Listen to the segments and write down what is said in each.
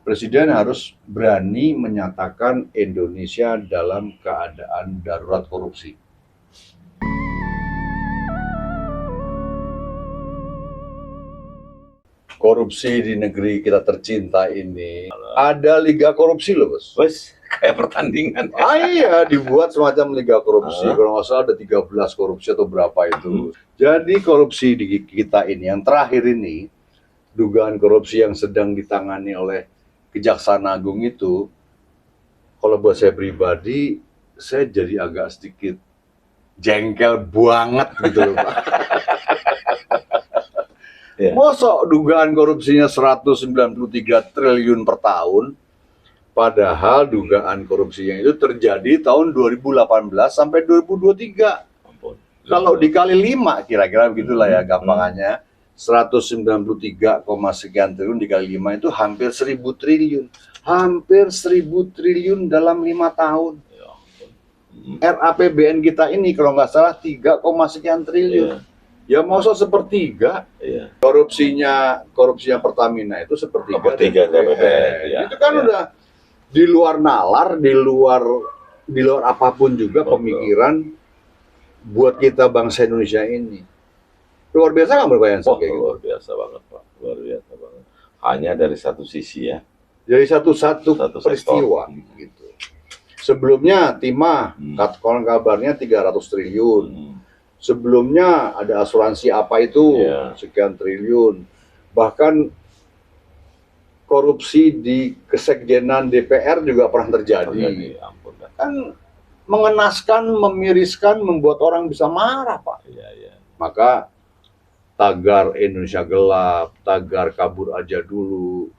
Presiden harus berani menyatakan Indonesia dalam keadaan darurat korupsi. Korupsi di negeri kita tercinta ini, ada liga korupsi loh, Bos. Bos, kayak pertandingan. Iya, dibuat semacam liga korupsi. Kalau nggak salah ada 13 korupsi atau berapa itu. Jadi korupsi di kita ini, yang terakhir ini, dugaan korupsi yang sedang ditangani oleh Kejaksaan Agung itu, kalau buat saya pribadi, saya jadi agak sedikit jengkel banget gitu loh, Pak. Ya. Mosok dugaan korupsinya 193 triliun per tahun, padahal dugaan korupsinya itu terjadi tahun 2018 sampai 2023. Ampun. Kalau dikali 5, kira-kira begitulah ya gampangannya, 193, sekian triliun dikali 5 itu hampir 1.000 triliun. Hampir 1.000 triliun dalam 5 tahun. Ya ampun. RAPBN kita ini kalau nggak salah 3, sekian triliun. Ya masa sepertiga. Iya. Korupsinya Pertamina itu sepertiga BPN. Ya. Itu kan udah di luar nalar, di luar apapun juga pemikiran buat kita bangsa Indonesia ini. Luar biasa nggak berbayang kayak gitu? Luar biasa banget, Pak. Luar biasa banget. Hanya dari satu sisi ya. Jadi satu peristiwa gitu. Sebelumnya timah, konon kabarnya 300 triliun. Sebelumnya ada asuransi apa itu, sekian triliun. Bahkan korupsi di kesekjenan DPR juga pernah terjadi. Ampun, kan mengenaskan, memiriskan, membuat orang bisa marah, Pak. Iya. Maka tagar Indonesia gelap, tagar kabur aja dulu,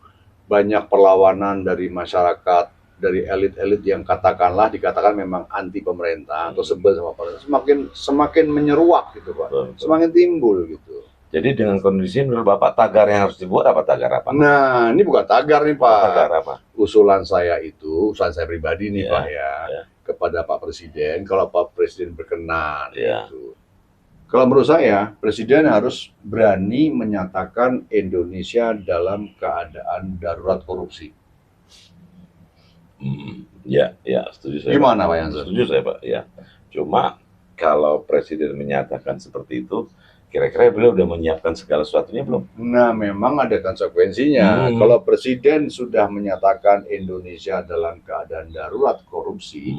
banyak perlawanan dari masyarakat, dari elit-elit yang dikatakan memang anti pemerintah atau sebel sama pemerintah, semakin menyeruak gitu, Pak. Betul. Semakin timbul gitu. Jadi dengan kondisi menurut Bapak tagar yang harus dibuat tagar apa? Nah, ini bukan tagar nih, Pak. Tagar apa? Usulan saya pribadi nih, Pak ya, kepada Pak Presiden, kalau Pak Presiden berkenan gitu. Kalau menurut saya, Presiden harus berani menyatakan Indonesia dalam keadaan darurat korupsi. Ya, setuju saya. Gimana Pak Yansen? Setuju saya, Pak. Ya. Cuma kalau Presiden menyatakan seperti itu, kira-kira beliau udah menyiapkan segala sesuatunya belum? Nah, memang ada konsekuensinya. Kalau Presiden sudah menyatakan Indonesia dalam keadaan darurat korupsi,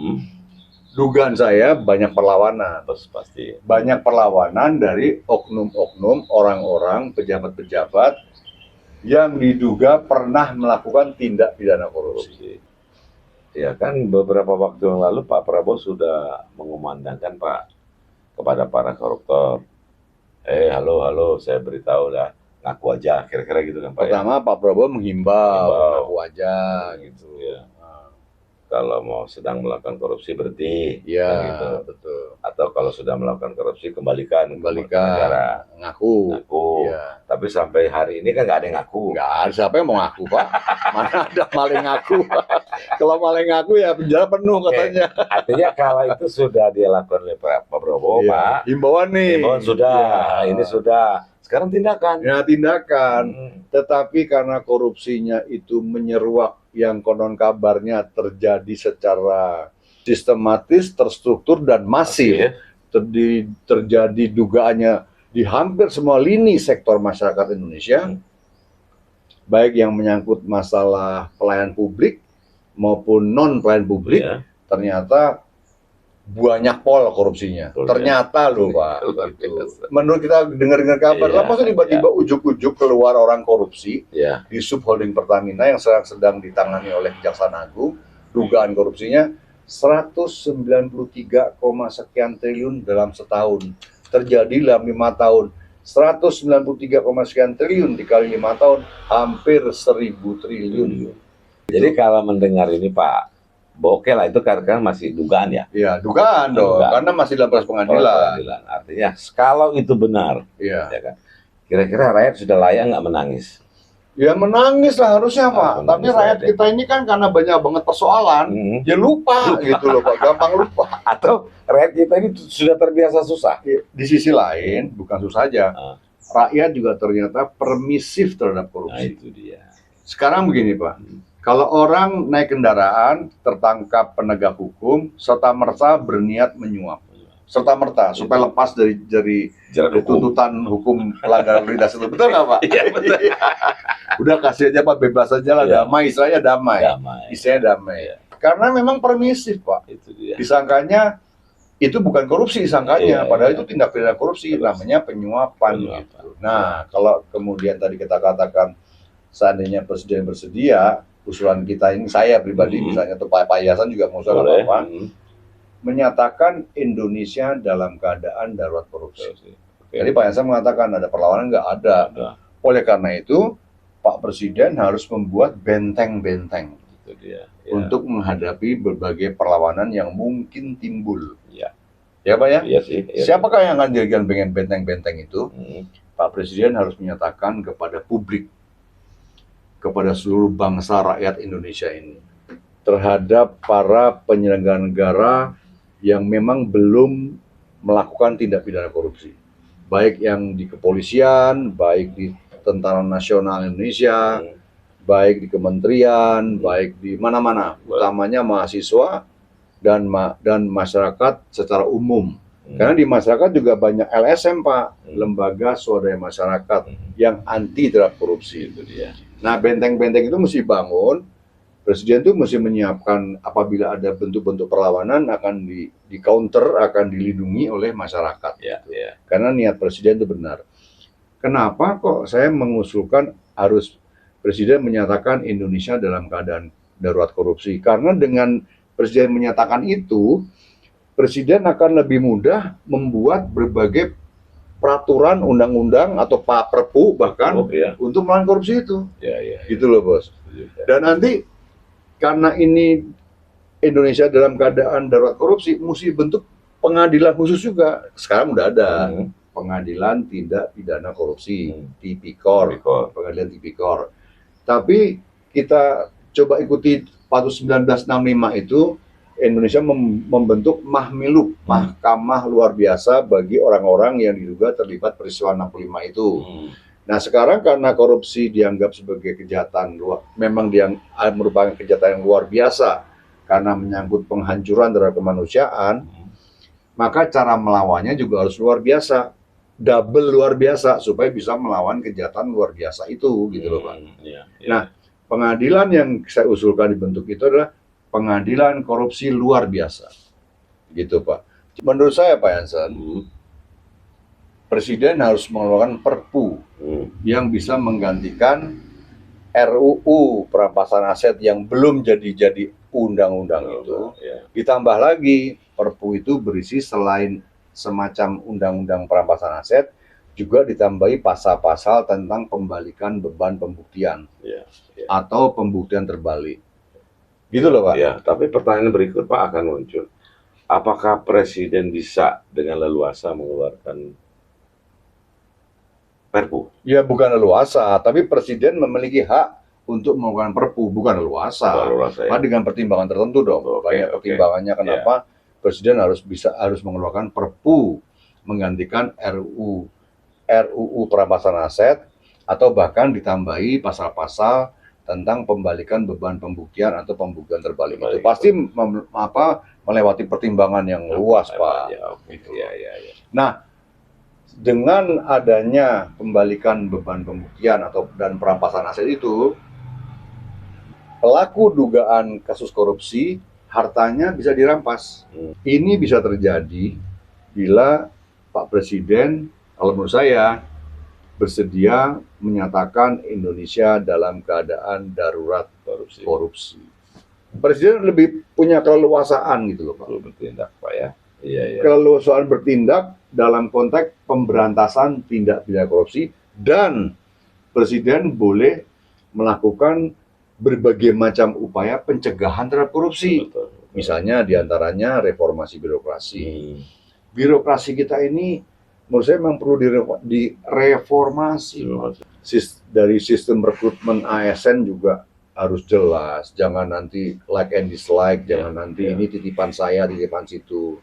dugaan saya banyak perlawanan. Pasti. Banyak perlawanan dari oknum-oknum, orang-orang, pejabat-pejabat yang diduga pernah melakukan tindak pidana korupsi. Ya kan beberapa waktu yang lalu Pak Prabowo sudah mengumandangkan Pak kepada para koruptor. Halo, saya beritahu dah, ngaku aja, kira-kira gitu kan Pak. Pertama Pak Prabowo menghimbau, ngaku aja gitu. Ya. Kalau mau sedang melakukan korupsi berhenti, gitu. Betul. Atau kalau sudah melakukan korupsi kembalikan negara, ngaku. Ya. Tapi sampai hari ini kan nggak ada yang ngaku. Nggak ada, siapa yang mau ngaku, Pak? Mana ada maling ngaku? Kalau maling ngaku ya penjara penuh katanya. Artinya kalau itu sudah dilakukan oleh Pak Prabowo, Pak. Himbauan nih. Himbauan sudah, ini sudah. Sekarang tindakan. Ya tindakan. Tetapi karena korupsinya itu menyeruak, yang konon kabarnya terjadi secara sistematis, terstruktur dan masif, terjadi dugaannya di hampir semua lini sektor masyarakat Indonesia, baik yang menyangkut masalah pelayanan publik maupun non pelayanan publik, ternyata banyak pol korupsinya. Ternyata loh, Pak. Menurut kita dengar kabar, masa tiba-tiba ujuk-ujuk keluar orang korupsi di subholding Pertamina yang sedang ditangani oleh Kejaksaan Agung, dugaan korupsinya 193, sekian triliun dalam setahun. Terjadi dalam 5 tahun. 193, sekian triliun dikali 5 tahun, hampir 1.000 triliun. Jadi kalau mendengar ini Pak, oke lah, itu karena masih dugaan ya? Iya, dugaan dong, karena masih dalam proses pengadilan. Artinya, kalau itu benar, ya kan, kira-kira rakyat sudah layak nggak menangis? Ya menangis lah harusnya, Pak. Tapi rakyat kita ini kan karena banyak banget persoalan, ya lupa gitu loh, Pak. Gampang lupa. Atau rakyat kita ini sudah terbiasa susah? Di sisi lain, bukan susah aja, rakyat juga ternyata permisif terhadap korupsi. Nah, itu dia. Sekarang begini, Pak. Kalau orang naik kendaraan tertangkap penegak hukum serta-merta berniat menyuap, serta-merta supaya lepas dari Jerat hukum. tuntutan hukum pelanggaran lalu lintas itu, betul nggak Pak? Iya, betul. Udah kasih aja Pak, bebas aja lah, Iya. damai, istilahnya damai, Damai. istilahnya damai. Iya. Karena memang permisif Pak, Itu dia. disangkanya itu bukan korupsi disangkanya, Iya, padahal iya. itu tindak pidana korupsi, namanya penyuapan. Gitu. Nah, kalau kemudian tadi kita katakan seandainya presiden bersedia, usulan kita ini, saya pribadi misalnya, atau Pak Yasan juga mau usul apa, menyatakan Indonesia dalam keadaan darurat korupsi. Jadi Pak Yasan mengatakan ada perlawanan, nggak ada. Oleh karena itu, Pak Presiden harus membuat benteng-benteng Itu dia. untuk menghadapi berbagai perlawanan yang mungkin timbul. Ya. Ya Pak ya? Iya sih. Iya. Siapakah yang akan dijadikan benteng-benteng itu? Hmm. Pak Presiden harus menyatakan kepada publik, kepada seluruh bangsa rakyat Indonesia ini, terhadap para penyelenggara negara yang memang belum melakukan tindak pidana korupsi, baik yang di kepolisian, baik di Tentara Nasional Indonesia, baik di kementerian, baik di mana-mana, utamanya mahasiswa dan masyarakat secara umum. Karena di masyarakat juga banyak LSM Pak, lembaga swadaya masyarakat yang anti terhadap korupsi. Itu dia. Nah, benteng-benteng itu mesti bangun. Presiden itu mesti menyiapkan apabila ada bentuk-bentuk perlawanan akan di counter, akan dilindungi oleh masyarakat. Ya, ya. Karena niat presiden itu benar. Kenapa kok saya mengusulkan harus presiden menyatakan Indonesia dalam keadaan darurat korupsi? Karena dengan presiden menyatakan itu, presiden akan lebih mudah membuat berbagai peraturan, undang-undang atau perpu bahkan untuk melawan korupsi itu. Ya, ya, ya. Gitu loh Bos. Dan nanti karena ini Indonesia dalam keadaan darurat korupsi, mesti bentuk pengadilan khusus juga. Sekarang udah ada pengadilan tindak pidana korupsi, Tipikor, pengadilan Tipikor. Tapi kita coba ikuti Patus 1965 itu, Indonesia membentuk Mahmiluk, Mahkamah Luar Biasa bagi orang-orang yang diduga terlibat peristiwa 65 itu. Nah sekarang karena korupsi dianggap sebagai kejahatan memang merupakan kejahatan yang luar biasa karena menyangkut penghancuran terhadap kemanusiaan, maka cara melawannya juga harus luar biasa, double luar biasa supaya bisa melawan kejahatan luar biasa itu, gitu loh Pak. Nah pengadilan yang saya usulkan dibentuk itu adalah pengadilan korupsi luar biasa, gitu Pak. Menurut saya Pak Yansen, Presiden harus mengeluarkan Perpu yang bisa menggantikan RUU perampasan aset yang belum jadi undang-undang itu. Ditambah lagi Perpu itu berisi selain semacam undang-undang perampasan aset, juga ditambahi pasal-pasal tentang pembalikan beban pembuktian atau pembuktian terbalik. Gitu loh Pak. Ya, tapi pertanyaan berikut Pak akan muncul. Apakah Presiden bisa dengan leluasa mengeluarkan Perpu? Ya bukan leluasa, tapi Presiden memiliki hak untuk melakukan Perpu, bukan leluasa. Ya. Dengan pertimbangan tertentu dong. Banyak pertimbangannya kenapa Presiden harus mengeluarkan Perpu menggantikan RUU perampasan aset atau bahkan ditambahi pasal-pasal tentang pembalikan beban pembuktian atau pembuktian terbalik. Itu pasti melewati pertimbangan yang luas, Pak. Nah, dengan adanya pembalikan beban pembuktian dan perampasan aset itu, pelaku dugaan kasus korupsi hartanya bisa dirampas. Ini bisa terjadi bila Pak Presiden, kalau menurut saya, bersedia menyatakan Indonesia dalam keadaan darurat korupsi. Presiden lebih punya keleluasaan gitu loh Pak. Bertindak Pak ya. Keleluasaan bertindak dalam konteks pemberantasan tindak pidana korupsi, dan Presiden boleh melakukan berbagai macam upaya pencegahan terhadap korupsi. Misalnya diantaranya reformasi birokrasi. Birokrasi kita ini menurut saya memang perlu direformasi. Dari sistem rekrutmen ASN juga harus jelas, jangan nanti like and dislike, jangan nanti ini titipan saya, titipan situ.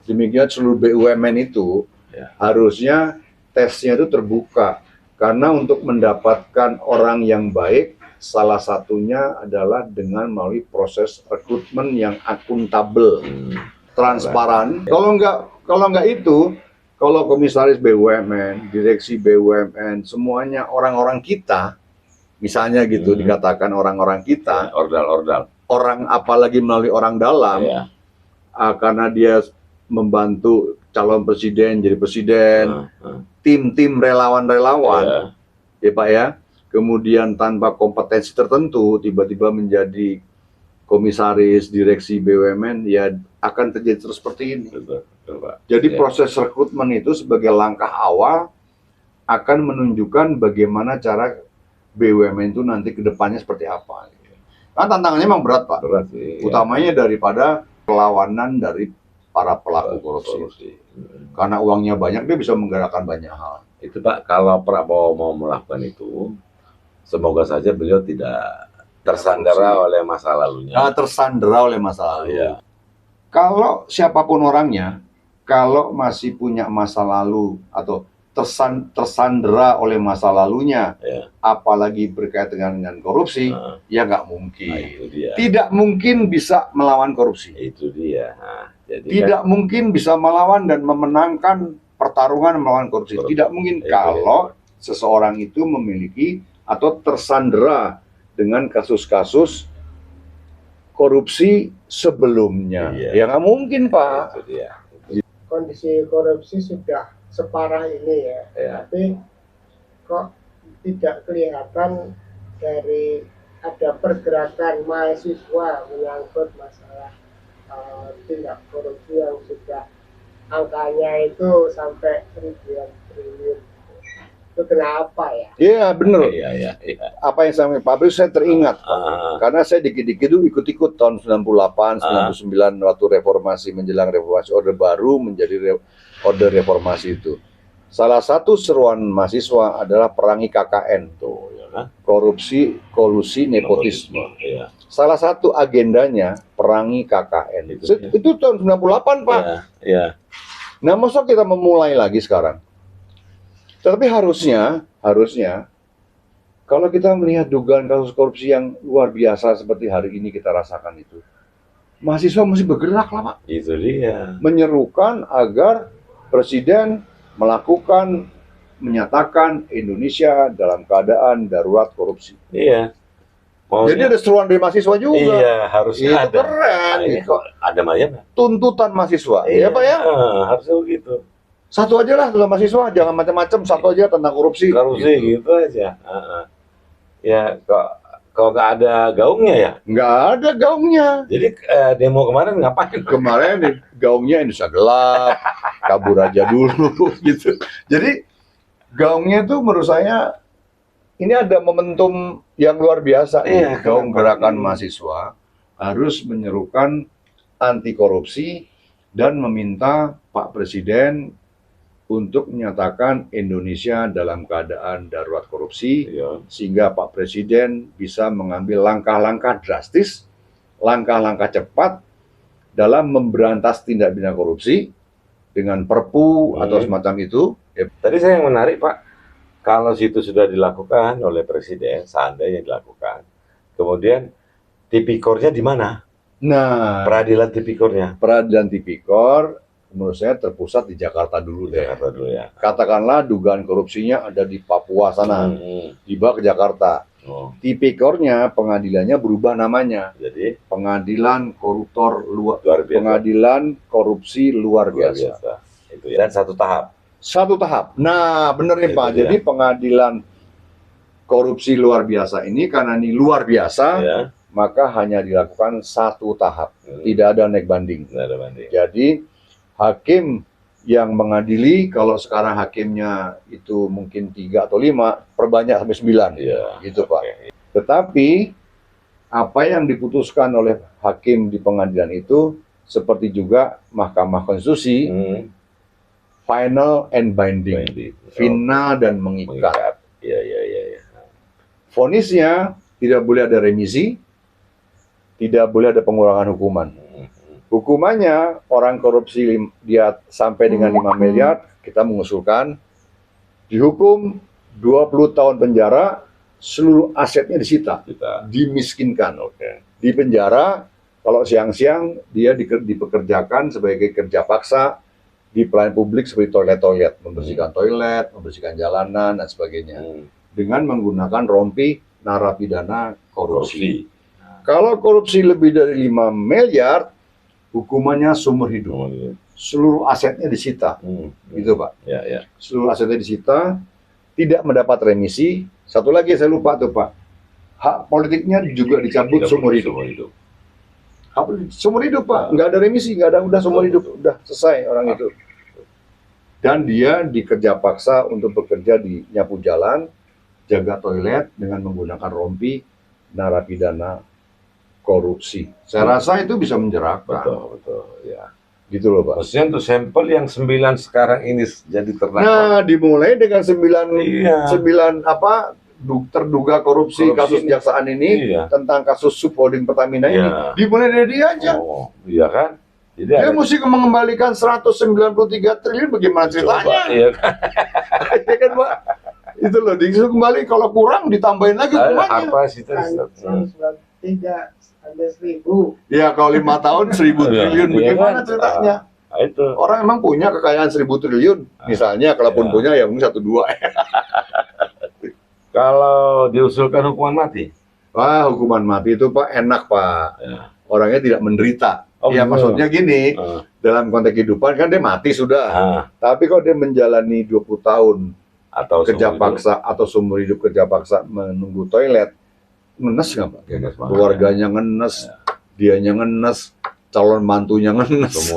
Demikian seluruh BUMN itu harusnya tesnya itu terbuka, karena untuk mendapatkan orang yang baik Salah satunya adalah dengan melalui proses rekrutmen yang akuntabel, transparan. Kalau nggak itu, kalau komisaris BUMN, direksi BUMN, semuanya orang-orang kita, misalnya gitu dikatakan orang-orang kita, ordal-ordal, orang apalagi melalui orang dalam, karena dia membantu calon presiden jadi presiden, tim-tim relawan-relawan, ya Pak ya, kemudian tanpa kompetensi tertentu tiba-tiba menjadi komisaris direksi BUMN, ya akan terjadi terus seperti ini. Jadi proses rekrutmen itu sebagai langkah awal akan menunjukkan bagaimana cara BUMN itu nanti ke depannya seperti apa. Kan tantangannya memang berat Pak, utamanya daripada perlawanan dari para pelaku korupsi. Karena uangnya banyak, dia bisa menggerakkan banyak hal. Itu Pak, kalau Prabowo mau melakukan itu, semoga saja beliau tidak tersandera oleh masa lalunya. Tersandera oleh masa lalu. Kalau siapapun orangnya, kalau masih punya masa lalu atau tersandera oleh masa lalunya, apalagi berkaitan dengan korupsi, ya nggak mungkin. Itu dia. Tidak mungkin bisa melawan korupsi. Itu dia. Jadi tidak mungkin bisa melawan dan memenangkan pertarungan melawan korupsi. Tidak mungkin kalau seseorang itu memiliki atau tersandera dengan kasus-kasus korupsi sebelumnya. Ya nggak mungkin Pak. Itu dia. Kondisi korupsi sudah separah ini ya, tapi kok tidak kelihatan dari ada pergerakan mahasiswa menyangkut masalah tindak korupsi yang sudah angkanya itu sampai ribuan triliun. Itu kenapa ya? Iya benar. Iya. Apa yang sama Pak Abdul, saya teringat. Karena saya dikit-dikit itu ikut-ikut tahun 98, 99 waktu reformasi, menjelang reformasi Orde Baru menjadi Orde Reformasi itu. Salah satu seruan mahasiswa adalah perangi KKN, korupsi, kolusi, nepotisme. Salah satu agendanya perangi KKN. Itu tahun 98 Pak. Nah, masa kita memulai lagi sekarang? Tetapi harusnya kalau kita melihat dugaan kasus korupsi yang luar biasa seperti hari ini kita rasakan itu, mahasiswa mesti bergerak lah Pak. Itu dia. Menyerukan agar Presiden menyatakan Indonesia dalam keadaan darurat korupsi. Iya. Jadi ada seruan dari mahasiswa juga. Iya, harusnya itu ada. Keren. Itu ada mahasiswa. tuntutan mahasiswa. Iya Pak ya? Harusnya begitu. Satu aja lah dalam mahasiswa, jangan macam-macam, satu aja tentang korupsi. Korupsi gitu aja. Ya kok nggak ada gaungnya ya? Nggak ada gaungnya. Jadi demo kemarin ngapain? Kemarin gaungnya Indonesia gelap, kabur aja dulu gitu. Jadi gaungnya itu menurut saya ini ada momentum yang luar biasa. Gaung gerakan mahasiswa harus menyerukan anti korupsi dan meminta Pak Presiden untuk menyatakan Indonesia dalam keadaan darurat korupsi, sehingga Pak Presiden bisa mengambil langkah-langkah drastis, langkah-langkah cepat dalam memberantas tindak pidana korupsi dengan Perpu atau semacam itu. Tadi saya yang menarik Pak, kalau itu sudah dilakukan oleh Presiden, seandainya dilakukan, kemudian tipikornya di mana? Nah, peradilan tipikornya. Peradilan tipikor menurut saya terpusat di Jakarta dulu deh. Jakarta dulu ya. Katakanlah dugaan korupsinya ada di Papua sana, dibawa ke Jakarta. Tipikornya, pengadilannya berubah namanya. Jadi Pengadilan Koruptor luar biasa. Pengadilan Korupsi luar biasa. Itu ya. Dan satu tahap. Satu tahap. Nah, benar nih Pak. Ya. Jadi pengadilan korupsi luar biasa ini karena ini luar biasa, maka hanya dilakukan satu tahap. Tidak ada naik banding. Tidak ada banding. Jadi hakim yang mengadili, kalau sekarang hakimnya itu mungkin 3 atau 5, perbanyak sampai 9, gitu Pak. Tetapi apa yang diputuskan oleh hakim di pengadilan itu seperti juga Mahkamah Konstitusi, final and binding, final dan mengikat. Vonisnya tidak boleh ada remisi, tidak boleh ada pengurangan hukuman. Hukumannya, orang korupsi dia sampai dengan 5 miliar, kita mengusulkan dihukum 20 tahun penjara seluruh asetnya disita, dimiskinkan. Di penjara, kalau siang-siang dia dipekerjakan sebagai kerja paksa di pelayanan publik seperti toilet-toilet, membersihkan toilet, membersihkan jalanan, dan sebagainya. Dengan menggunakan rompi narapidana korupsi. Kalau korupsi lebih dari 5 miliar, hukumannya seumur hidup. Seluruh asetnya disita. Gitu, Pak. Seluruh asetnya disita, tidak mendapat remisi. Satu lagi saya lupa tuh, Pak. Hak politiknya juga dicabut seumur hidup. Seumur hidup, Pak. Nggak ada remisi, nggak ada, udah seumur hidup. Udah selesai orang itu. Dan dia dikerja paksa untuk bekerja di nyapu jalan, jaga toilet dengan menggunakan rompi narapidana korupsi. Saya rasa itu bisa menjeratkan. Betul, ya. Gitu loh, Pak. Maksudnya untuk sampel yang 9 sekarang ini jadi terdakwa. Nah, dimulai dengan 9 terduga korupsi kasus Jaksaan ini tentang kasus subholding Pertamina ini. Dimulai dari dia aja. Iya kan? Jadi dia mesti mengembalikan 193 triliun, bagaimana ceritanya? Iya kan? Iya kan, Pak? Itu loh, disuruh kembali, kalau kurang ditambahin lagi hukumannya. Apa sih tadi? 193 sampai 1000. Ya, kalau 5 tahun 1000 triliun, bagaimana ceritanya? Itu. Orang emang punya kekayaan 1000 triliun, misalnya, kalaupun punya ya mungkin 1-2. Kalau diusulkan hukuman mati? Wah, hukuman mati itu, Pak, enak, Pak. Orangnya tidak menderita. Ya, maksudnya gini, dalam konteks kehidupan kan dia mati sudah. Tapi kalau dia menjalani 20 tahun atau kerja paksa atau seumur hidup kerja paksa menunggu toilet, ngenes nggak, Pak? Keluarganya ngenes, dianya ngenes, calon mantunya ngenes.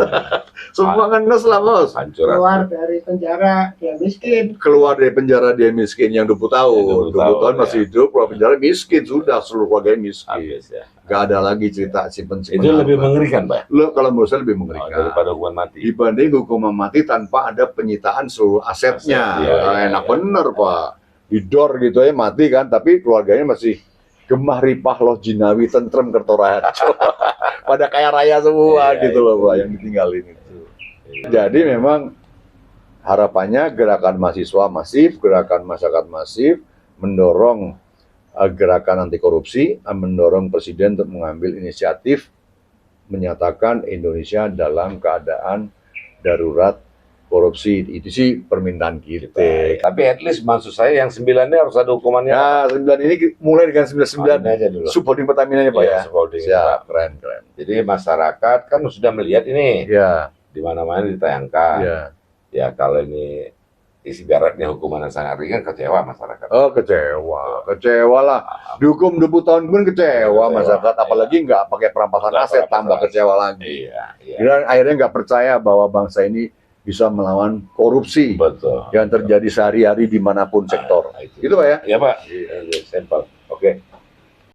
Semua ngenes lah, Bos. Keluar dari penjara dia miskin. Keluar dari penjara dia miskin yang 20 tahun. 20 tahun masih hidup, keluar penjara miskin, sudah seluruh keluarganya miskin. Gak ada lagi cerita simpen. Itu lebih mengerikan, Pak? Kalau menurut saya lebih mengerikan. Daripada hukuman mati. Dibanding hukuman mati tanpa ada penyitaan seluruh asetnya. Enak bener, Pak. Didor gitu aja mati kan, tapi keluarganya masih gemah ripah loh jinawi tentrem kertorahan. Pada kaya raya semua gitu loh, Pak, yang ditinggalin itu. Jadi memang harapannya gerakan mahasiswa masif, gerakan masyarakat masif mendorong gerakan anti korupsi, mendorong Presiden untuk mengambil inisiatif menyatakan Indonesia dalam keadaan darurat korupsi. Itu sih permintaan kita. Tapi at least maksud saya yang 9 ini harus ada hukumannya. Ya, 9 ini mulai dengan 99 aja dulu. Subholding Pertamina, Pak, ya. Siap, keren. Jadi masyarakat kan sudah melihat ini. Ya. Di mana-mana ditayangkan. Ya, kalau ini isi baratnya hukuman yang sangat ringan, kecewa masyarakat. Oh, kecewa lah. Dihukum 20 tahun pun kecewa masyarakat, apalagi nggak pakai perampasan aset, tambah kecewa lagi. Dan akhirnya nggak percaya bahwa bangsa ini bisa melawan korupsi yang terjadi sehari-hari dimanapun sektor. Itu Pak ya? Iya Pak, sampel. Oke.